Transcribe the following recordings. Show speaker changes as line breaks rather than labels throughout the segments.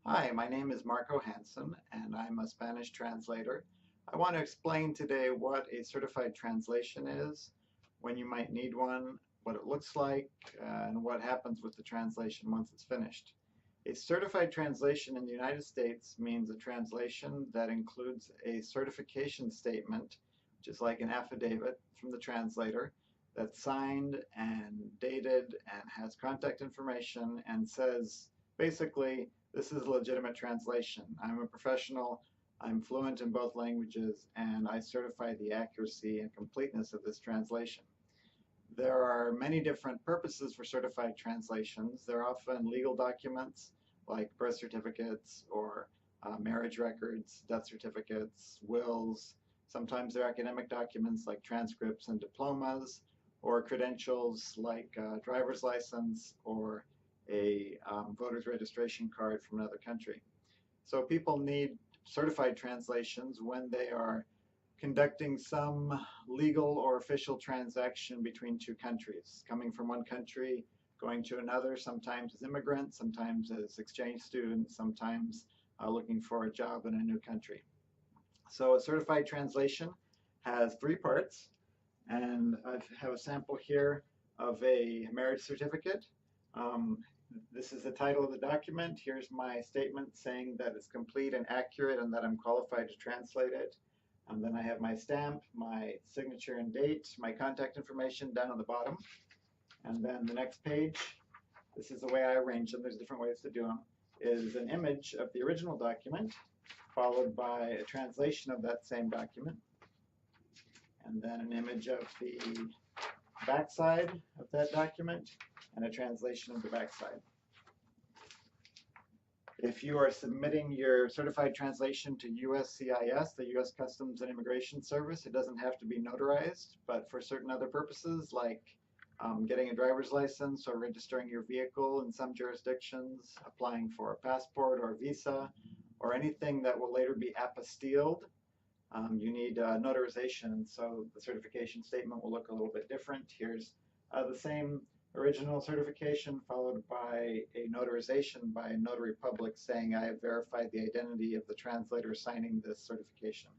Hi, my name is Marco Hanson, and I'm a Spanish translator. I want to explain today what a certified translation is, when you might need one, what it looks like, and what happens with the translation once it's finished. A certified translation in the United States means a translation that includes a certification statement, which is like an affidavit from the translator, that's signed and dated and has contact information and says basically this is a legitimate translation. I'm a professional, I'm fluent in both languages, and I certify the accuracy and completeness of this translation. There are many different purposes for certified translations. They're often legal documents like birth certificates or marriage records, death certificates, wills. Sometimes they're academic documents like transcripts and diplomas, or credentials like a driver's license or a voter's registration card from another country. So people need certified translations when they are conducting some legal or official transaction between two countries, coming from one country, going to another, sometimes as immigrants, sometimes as exchange students, sometimes looking for a job in a new country. So a certified translation has three parts, and I have a sample here of a marriage certificate. Um, this is the title of the document. Here's my statement saying that it's complete and accurate and that I'm qualified to translate it. Then I have my stamp, my signature and date, my contact information down at the bottom. And then the next page, this is the way I arrange them, there's different ways to do them, is an image of the original document, followed by a translation of that same document, and then an image of the backside of that document, and a translation of the backside. If you are submitting your certified translation to USCIS, the U.S. Customs and Immigration Service, it doesn't have to be notarized, but for certain other purposes, like getting a driver's license or registering your vehicle in some jurisdictions, applying for a passport or a visa, or anything that will later be apostilled, you need notarization. So the certification statement will look a little bit different. Here's the same original certification followed by a notarization by a notary public saying I have verified the identity of the translator signing this certification.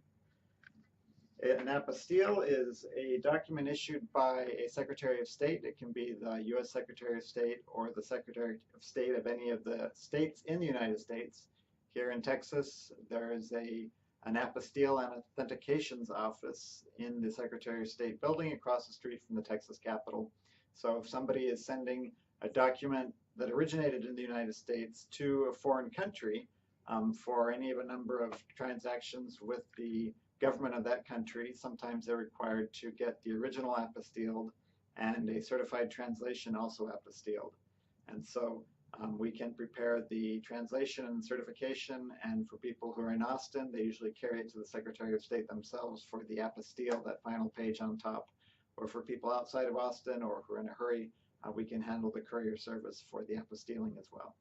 An apostille is a document issued by a Secretary of State. It can be the U.S. Secretary of State or the Secretary of State of any of the states in the United States. Here in Texas, there is an apostille and authentications office in the Secretary of State building across the street from the Texas Capitol. So if somebody is sending a document that originated in the United States to a foreign country for any of a number of transactions with the government of that country, sometimes they're required to get the original apostilled and a certified translation also apostilled. And so we can prepare the translation and certification, and for people who are in Austin, they usually carry it to the Secretary of State themselves for the apostille, that final page on top. Or for people outside of Austin or who are in a hurry, we can handle the courier service for the apostilling as well.